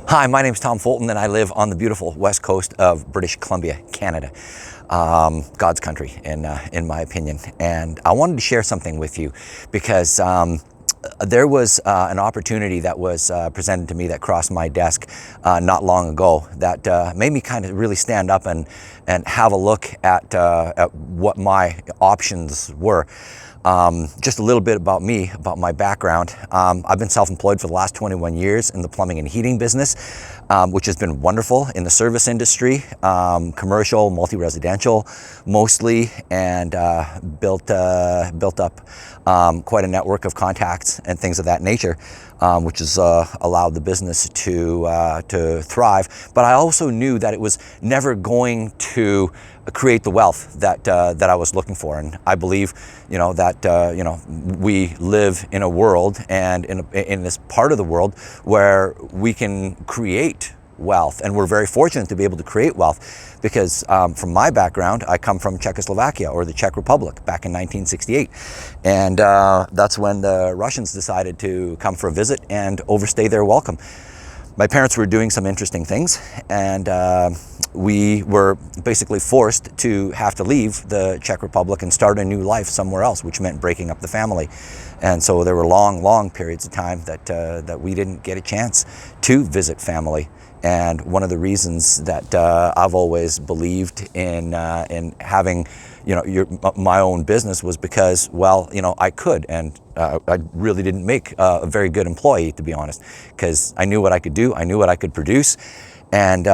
Hi, my name is Tom Fulton, and I live on the beautiful west coast of British Columbia, Canada. God's country, in my opinion. And I wanted to share something with you because there was an opportunity that was presented to me that crossed my desk not long ago that made me kind of really stand up and have a look at what my options were. Just a little bit about me, about my background. I've been self-employed for the last 21 years in the plumbing and heating business, which has been wonderful in the service industry, commercial, multi-residential mostly, and built up quite a network of contacts and things of that nature, which has allowed the business to thrive. But I also knew that it was never going to create the wealth that I was looking for. And I believe, that we live in a world and in this part of the world where we can create wealth, and we're very fortunate to be able to create wealth because from my background, I come from Czechoslovakia, or the Czech Republic, back in 1968, and that's when the Russians decided to come for a visit and overstay their welcome. My parents were doing some interesting things, and we were basically forced to have to leave the Czech Republic and start a new life somewhere else, which meant breaking up the family. And so there were long periods of time that we didn't get a chance to visit family. And one of the reasons that I've always believed in having, my own business was because, I could, and I really didn't make a very good employee, to be honest, because I knew what I could do, I knew what I could produce, and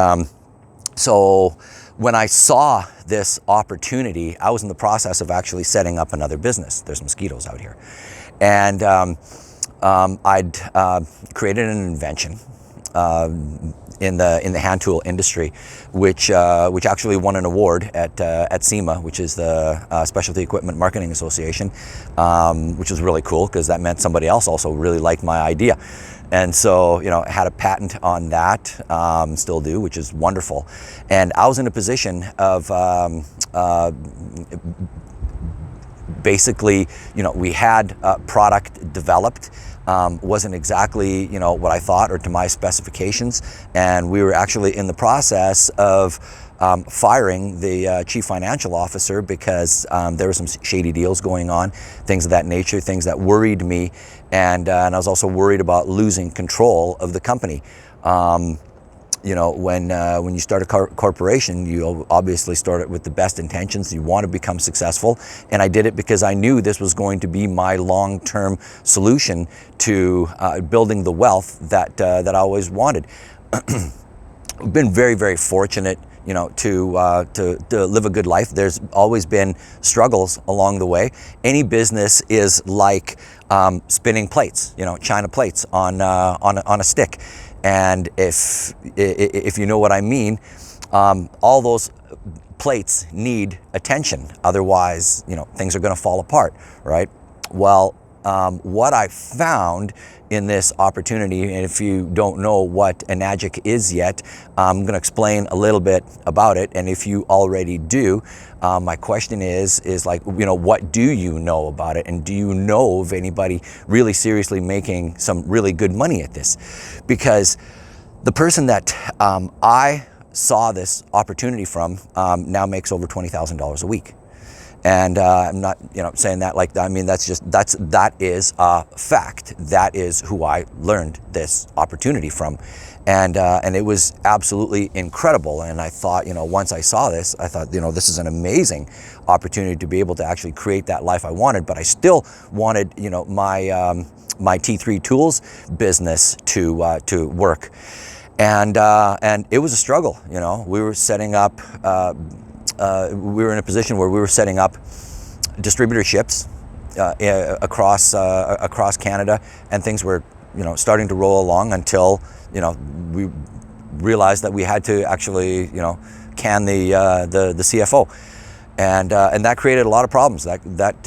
so when I saw this opportunity, I was in the process of actually setting up another business. There's mosquitoes out here, and I'd created an invention in the hand tool industry, which actually won an award at SEMA, which is the Specialty Equipment Marketing Association, which was really cool because that meant somebody else also really liked my idea. And so, I had a patent on that, still do, which is wonderful. And I was in a position of basically, we had a product developed, wasn't exactly, what I thought or to my specifications. And we were actually in the process of firing the chief financial officer because there were some shady deals going on, things of that nature, things that worried me. And I was also worried about losing control of the company. When you start a corporation, you obviously start it with the best intentions. You want to become successful, and I did it because I knew this was going to be my long-term solution to building the wealth that I always wanted. I've been very fortunate, to live a good life. There's always been struggles along the way. Any business is like spinning plates, china plates on a stick. And if you know what I mean, all those plates need attention. Otherwise, things are going to fall apart, right? Well, what I found in this opportunity, and if you don't know what Enagic is yet, I'm going to explain a little bit about it. And if you already do, my question is like, what do you know about it? And do you know of anybody really seriously making some really good money at this? Because the person that I saw this opportunity from now makes over $20,000 a week. And I'm not, saying that like that. I mean, that is a fact. That is who I learned this opportunity from, and it was absolutely incredible. And I thought, once I saw this, I thought, this is an amazing opportunity to be able to actually create that life I wanted. But I still wanted, my T3 Tools business to work, and it was a struggle. We were setting up. We were in a position where we were setting up distributorships across Canada, and things were, starting to roll along until, we realized that we had to actually, can the CFO, and that created a lot of problems. That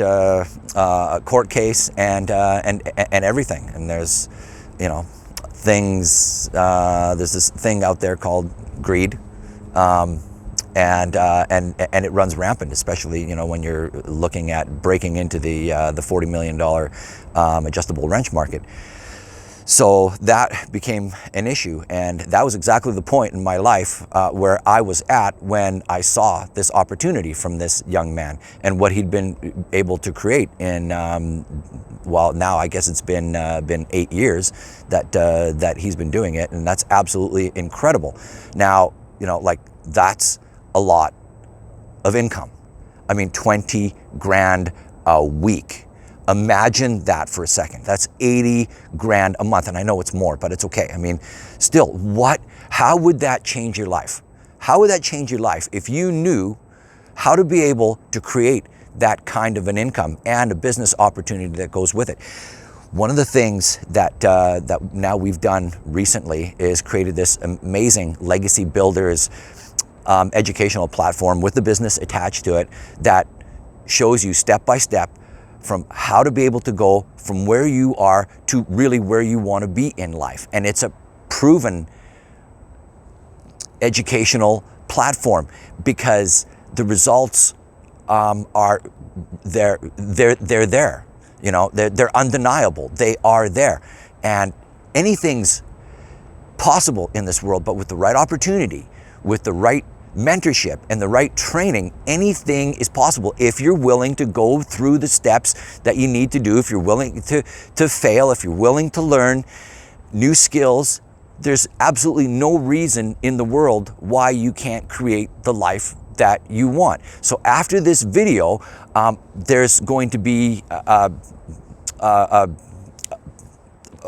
court case and everything. And there's, things. There's this thing out there called greed. And it runs rampant, especially when you're looking at breaking into the $40 million adjustable wrench market. So that became an issue, and that was exactly the point in my life where I was at when I saw this opportunity from this young man and what he'd been able to create in, well, now I guess it's been 8 years that he's been doing it, and that's absolutely incredible. Now, like, that's a lot of income. I mean, 20 grand a week. Imagine that for a second. That's 80 grand a month. And I know it's more, but it's okay. I mean, still, how would that change your life? How would that change your life if you knew how to be able to create that kind of an income and a business opportunity that goes with it? One of the things that now we've done recently is created this amazing Legacy Builders educational platform with the business attached to it that shows you step by step from how to be able to go from where you are to really where you want to be in life. And it's a proven educational platform because the results are they're there. They're undeniable. They are there. And anything's possible in this world, but with the right opportunity, with the right mentorship and the right training, anything is possible if you're willing to go through the steps that you need to do, if you're willing to fail, if you're willing to learn new skills. There's absolutely no reason in the world why you can't create the life that you want. So after this video, there's going to be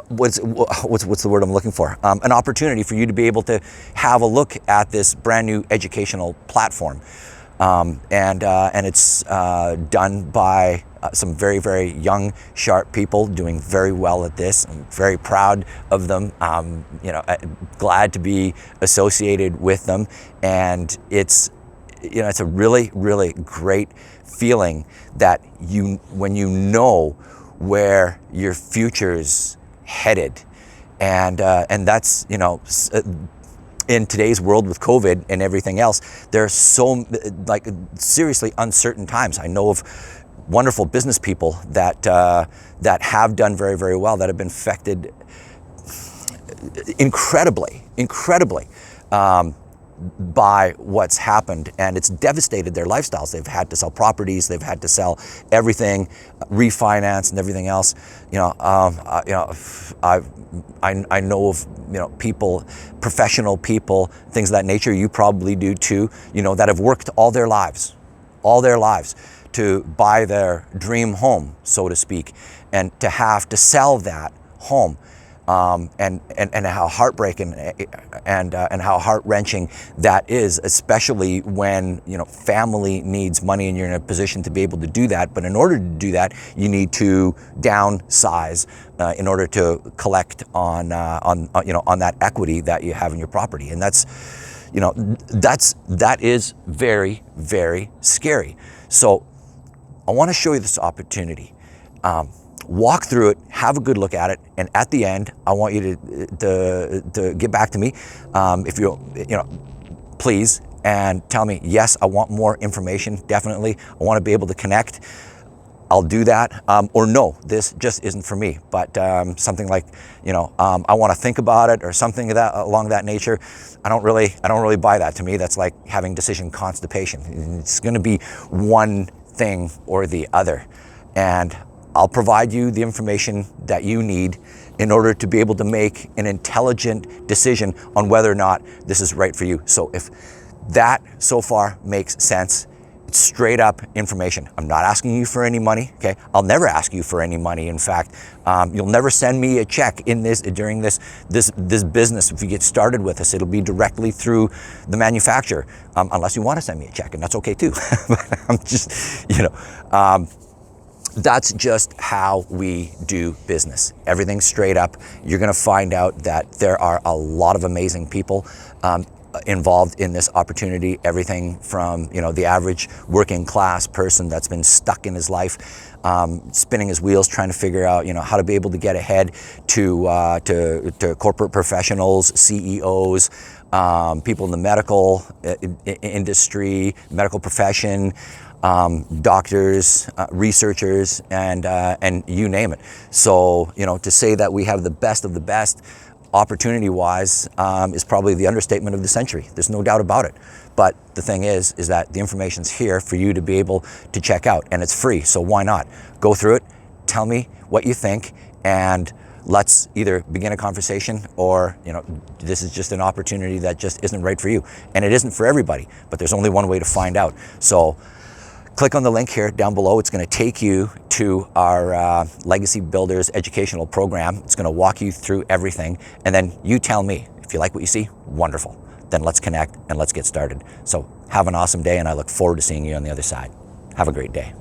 what's the word I'm looking for? An opportunity for you to be able to have a look at this brand new educational platform, and it's done by some very, very young, sharp people doing very well at this. I'm very proud of them. Glad to be associated with them, and it's a really, really great feeling that when you know where your future's headed, and that's in today's world with COVID and everything else, there are so seriously uncertain times. I know of wonderful business people that have done very, very well, that have been affected incredibly by what's happened, and it's devastated their lifestyles. They've had to sell properties, they've had to sell everything, refinance and everything else. I know of people, professional people, things of that nature. You probably do too. That have worked all their lives to buy their dream home, so to speak, and to have to sell that home. And how heartbreaking and how heart-wrenching that is, especially when family needs money and you're in a position to be able to do that. But in order to do that, you need to downsize in order to collect on that equity that you have in your property, and that is very, very scary. So I want to show you this opportunity. Walk through it, have a good look at it, and at the end, I want you to get back to me, if please, and tell me, yes, I want more information, definitely. I want to be able to connect. I'll do that, or no, this just isn't for me. But something like, I want to think about it, or something along that nature. I don't really buy that. To me, that's like having decision constipation. It's going to be one thing or the other, and I'll provide you the information that you need in order to be able to make an intelligent decision on whether or not this is right for you. So if that so far makes sense, it's straight up information. I'm not asking you for any money, okay? I'll never ask you for any money. In fact, you'll never send me a check during this business. If you get started with us, it'll be directly through the manufacturer, unless you want to send me a check, and that's okay too. But I'm just, that's just how we do business. Everything's straight up. You're going to find out that there are a lot of amazing people involved in this opportunity. Everything from the average working class person that's been stuck in his life, spinning his wheels trying to figure out how to be able to get ahead, to corporate professionals, CEOs, people in the medical industry, medical profession, doctors, researchers, and you name it. So, to say that we have the best of the best opportunity-wise is probably the understatement of the century. There's no doubt about it. But the thing is that the information's here for you to be able to check out, and it's free. So why not? Go through it, tell me what you think, and let's either begin a conversation or, this is just an opportunity that just isn't right for you. And it isn't for everybody, but there's only one way to find out. So click on the link here down below. It's going to take you to our Legacy Builders educational program. It's going to walk you through everything. And then you tell me if you like what you see. Wonderful. Then let's connect and let's get started. So have an awesome day, and I look forward to seeing you on the other side. Have a great day.